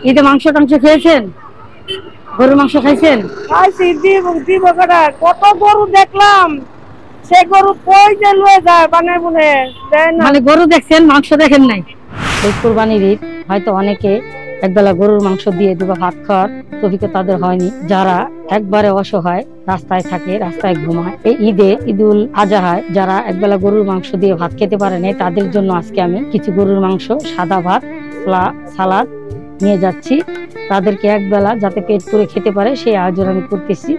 ঈদে মাংস টাংস খেয়েছেন? গরুর মাংস খাইছেন? খাইছি, দিব কটা। কত গরু দেখলাম, সে গরু কই যে লয়ে যায় বানে বুনে। মানে গরু দেখছেন, মাংস দেখেন নাই। এই কুরবানির ঈদ হয়তো অনেকে একবেলা গরুর মাংস দিয়ে দুবা ভাত খাওয়ার তৌফিক তাদের হয়নি। যারা একবারে অসহায়, রাস্তায় থাকে, রাস্তায় ঘুমায়, এই ঈদে ঈদুল আজহায় যারা একবেলা গরুর মাংস দিয়ে ভাত খেতে পারে না, তাদের জন্য আজকে আমি কিছু গরুর মাংস, সাদা ভাত, সালাদ নিয়ে যাচ্ছি। তাদেরকে একবেলা যাতে পেট পুরে খেতে পারে সেই আয়োজন আমি করতেছি।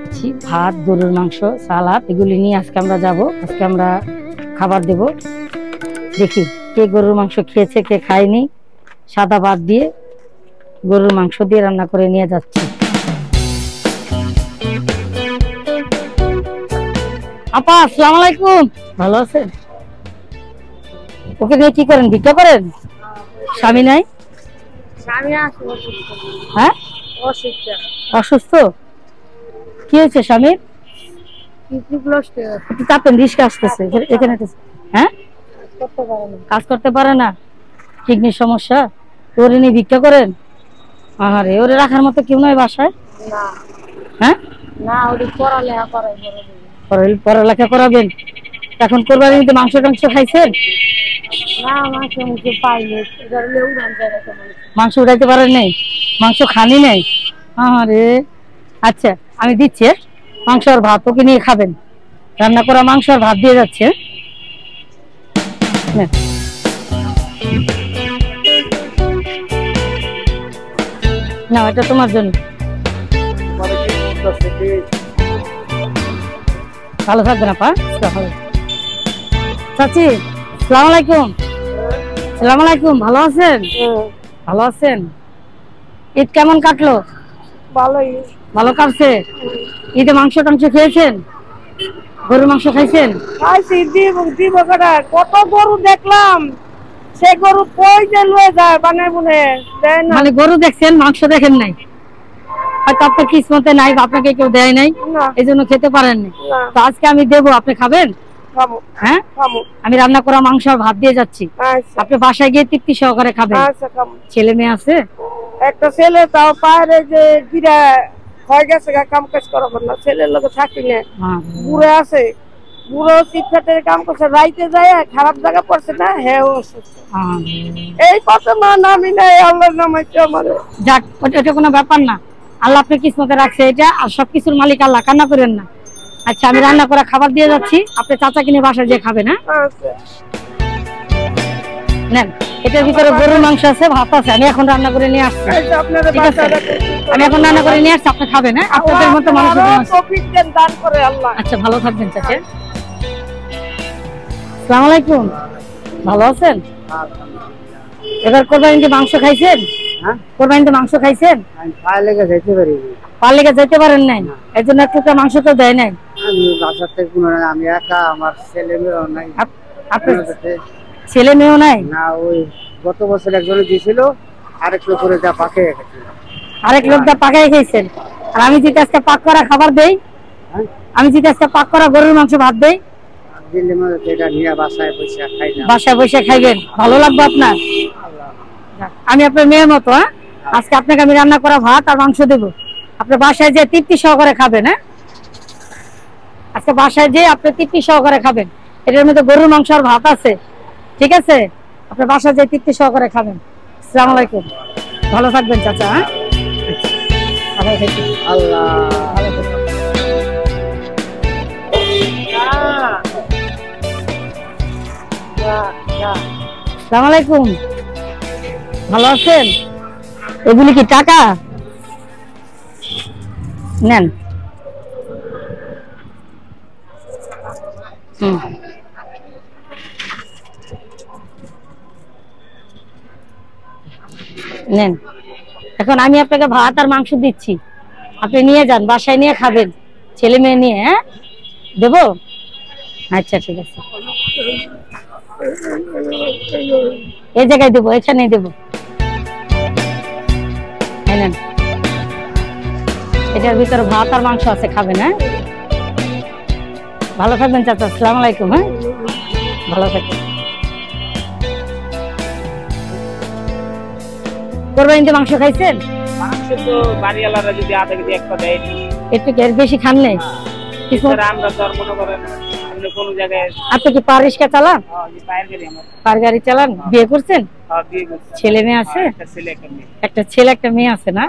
ভাত, গরুর মাংস, সালাদ এগুলি নিয়ে আজকে আমরা যাব। আজকে আমরা খাবার দেব। দেখি কে গরুর মাংস খেয়েছে, কে খায়নি। সাদা ভাত দিয়ে গরুর মাংস দিয়ে রান্না করে নিয়ে যাচ্ছি। আপা, আসসালামু আলাইকুম। ভালো আছেন? ওকে দিয়ে কি করেন, ভিক্ষা করেন? স্বামী নাই? হ্যাঁ, অসুস্থ। কি হয়েছে স্বামীর? চাপেন, রিস্ক আসতেছে এখানে। হ্যাঁ, কাজ করতে পারে না, কিডনির সমস্যা। ওরে নিয়ে ভিক্ষা করেন? আরে ওরে রাখার মতো কেউ নয় বাসায়? হ্যাঁ, পড়ালেখা করাবেন। এখন কোরবানির মধ্যে মাংস টাংস খাইছেন? মাংস উঠাইতে পারেন নাই, মাংস খানি নাই? আরে আচ্ছা, আমি দিচ্ছি মাংস আর ভাত, ওকে নিয়ে খাবেন। রান্না করা মাংস আর ভাত দিয়ে যাচ্ছে। না, এটা তোমার জন্য। ভালো থাকবেন আপা। চাচি, আসসালামু আলাইকুম। আসসালামু আলাইকুম। ভালো আছেন? ভালো আছেন? ঈদ কেমন কাটলো? ভালোই। ভালো কাটছে? ঈদে মাংস টাংস খেয়েছেন? গরুর মাংস খাইছেন? খাইছি, দিব কটা। কত গরু দেখলাম, সে গরু কই যে লয়ে যায় বানে বুনে। মানে গরু দেখছেন, মাংস দেখেন নাই। হয়তো আপনার কিসমতে নাই, আপনাকে কেউ দেয় নাই, এই জন্য খেতে পারেননি। তো আজকে আমি দেবো, আপনি খাবেন? হ্যাঁ, আমি রান্না করা মাংস আর ভাত দিয়ে যাচ্ছি। আপনি বাসায় গিয়ে তৃপ্তি সহকারে খাবেন। ছেলে মেয়ে আছে? একটা ছেলে, তাও পায়ে যে গিরা হয়ে গেছে, কাম কাজ করা না। ছেলের লোক থাকি না, বুড়ো আছে। বুড়ো চিৎকাটের কাম করছে, রাইতে যায় খারাপ জায়গা পড়ছে না। হ্যাঁ, এই কত না নামি নাই, আল্লাহর নামাইছে আমারে। যাক, ওটা কোনো ব্যাপার না। আল্লাহ আপনার কিসমতে রাখছে এটা, আর সবকিছুর মালিক আল্লাহ, কান্না করেন না। আচ্ছা, আমি রান্না করা খাবার দিয়ে যাচ্ছি, আপনি চাচা কিনে বাসায় যেয়ে খাবেন। হ্যাঁ, নেন। এটার ভিতরে গরুর মাংস আছে, ভাত আছে। আমি এখন রান্না করে নিয়ে আসছি। আমি এখন রান্না করে নিয়ে আসছি, আপনি খাবেন। হ্যাঁ, আপনাদের মতো মানুষ। আচ্ছা, ভালো থাকবেন চাচা। আসসালামু আলাইকুম। ভালো আছেন? এবার কোরবানিতে মাংস খাইছেন? কোরবানিতে মাংস খাইছেন? পা লেগে যেতে পারেন নাই, এই জন্য একটু মাংস তো দেয় নাই। আমি একা, আমার ছেলে মেয়েও নাই। আপনার ছেলে মেয়েও নাই? না, ওই গত বছর একজনে দিয়েছিল, আরেক লোক করে যা পাকে খেয়েছিল। আরেক লোক যা পাকাই খেয়েছেন। আর আমি যদি আজকে পাক করা খাবার দেই, আমি যদি আজকে পাক করা গরুর মাংস ভাত দেই, বাসায় বসে খাইবেন, ভালো লাগবে আপনার। আমি আপনার মেয়ের মতো। হ্যাঁ, আজকে আপনাকে আমি রান্না করা ভাত আর মাংস দেবো, আপনার বাসায় যে তৃপ্তি সহকারে খাবেন। হ্যাঁ, আজকে বাসায় যে আপনি তৃপ্তি সহকারে খাবেন। এটার মধ্যে গরুর মাংস আর ভাত আছে, ঠিক আছে? আপনার বাসায় যে তৃপ্তি সহকারে খাবেন। আসসালামু আলাইকুম। ভালো থাকবেন চাচা। হ্যাঁ, আল্লাহ। আসসালামু আলাইকুম। ভালো আছেন? এগুলি কি টাকা? নেন। নেন। এখন আমি আপনাকে ভাত আর মাংস দিচ্ছি, আপনি নিয়ে যান, বাসায় নিয়ে খাবেন, ছেলে মেয়ে নিয়ে। হ্যাঁ, দেবো? আচ্ছা, ঠিক আছে। এই জায়গায় দেবো, এখানে দেবো। নেন, এটার ভিতরে ভাত আর মাংস আছে, খাবেন। হ্যাঁ, ভালো থাকবেন চাচা। আসসালামু আলাইকুম। হ্যাঁ, ভালো থাকবেন। কোরবানিতে মাংস খাইছেন? মাংস তো বাড়িওয়ালারা যদি আধা কেজি একটা দেয় একটু এর বেশি খান নাই? আমরা তো আর মনে করেন আপনি কোন জায়গায়। আপনি কি পার রিক্সা চালান? পায়ের গাড়ি আমার। পার গাড়ি চালান? বিয়ে করছেন? বিয়ে করছি। ছেলে মেয়ে আছে? একটা ছেলে একটা মেয়ে। একটা ছেলে একটা মেয়ে আছে না?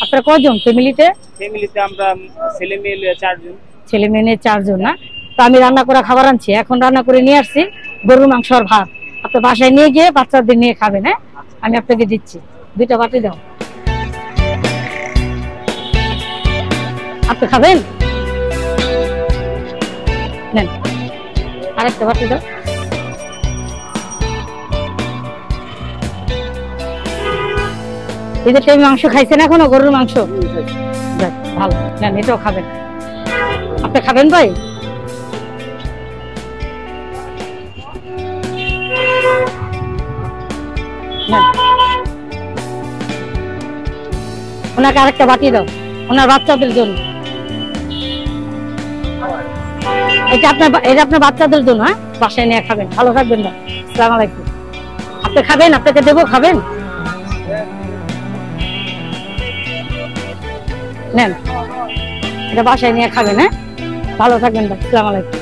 আপনারা কয়জন ফ্যামিলিতে? ফ্যামিলিতে আমরা ছেলে মেয়ে নিয়ে 4 জন। ছেলে মেয়ে নিয়ে 4 জন না? তো আমি রান্না করা খাবার আনছি, এখন রান্না করে নিয়ে আসছি গরুর মাংস আর ভাত। আপনি বাসায় নিয়ে গিয়ে বাচ্চাদের নিয়ে খাবেন। হ্যাঁ, আমি আপনাকে দিচ্ছি। 2টা বাটি দাও। আপনি খাবেন? নেন, আরেকটা বাটি দাও। এদের টাইম মাংস খাইছেন এখনো? গরুর মাংস? যাক, ভালো। নেন, এটাও খাবেন। আপনি খাবেন ভাই? ওনাকে আরেকটা বাটি দাও, ওনার বাচ্চাদের জন্য। এটা আপনার বাচ্চাদের জন্য। হ্যাঁ, বাসায় নিয়ে খাবেন। ভালো থাকবেন না। আসসালামু আলাইকুম। আপনি খাবেন? আপনাকে দেবো, খাবেন? নেন, এটা বাসায় নিয়ে খাবেন। হ্যাঁ, ভালো থাকবেন। আসসালামু আলাইকুম।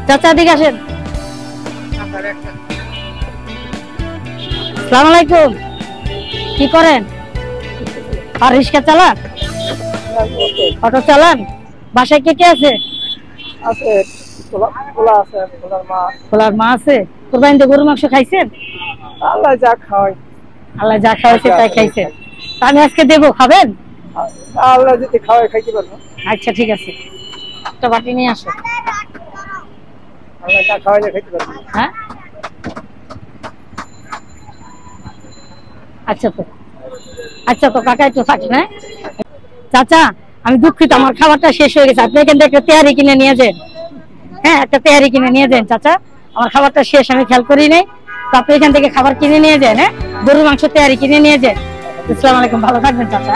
চাচা দিকে আসেন। আসসালামু আলাইকুম। কি করেন? আর রিক্সা চালান? অটো চালান? বাসায় কে কে আছে? খোলার মা আছে। কোরবানিতে গরুর মাংস খাইছেন? আল্লাহ যা খাওয়াই। আল্লাহ যা খাওয়াইছে তাই খাইছেন। আমি আজকে দেবো, খাবেন? আল্লাহ যদি খাওয়াই খাইতে পারবো। আচ্ছা, ঠিক আছে। একটা বাটি নিয়ে আসো। আল্লাহ যা খাওয়াইলে খাইতে পারবো। হ্যাঁ, আচ্ছা তো কাকা একটু থাকেন। হ্যাঁ চাচা, আমি দুঃখিত, আমার খাবারটা শেষ হয়ে গেছে। আপনি এখান থেকে একটা তেহারি কিনে নিয়ে যান। হ্যাঁ, একটা তেহারি কিনে নিয়ে যান চাচা। আমার খাবারটা শেষ, আমি খেয়াল করি নাই। তো আপনি এখান থেকে খাবার কিনে নিয়ে যান। হ্যাঁ, গরুর মাংস তেহারি কিনে নিয়ে যান। আসসালামু আলাইকুম। ভালো থাকবেন চাচা।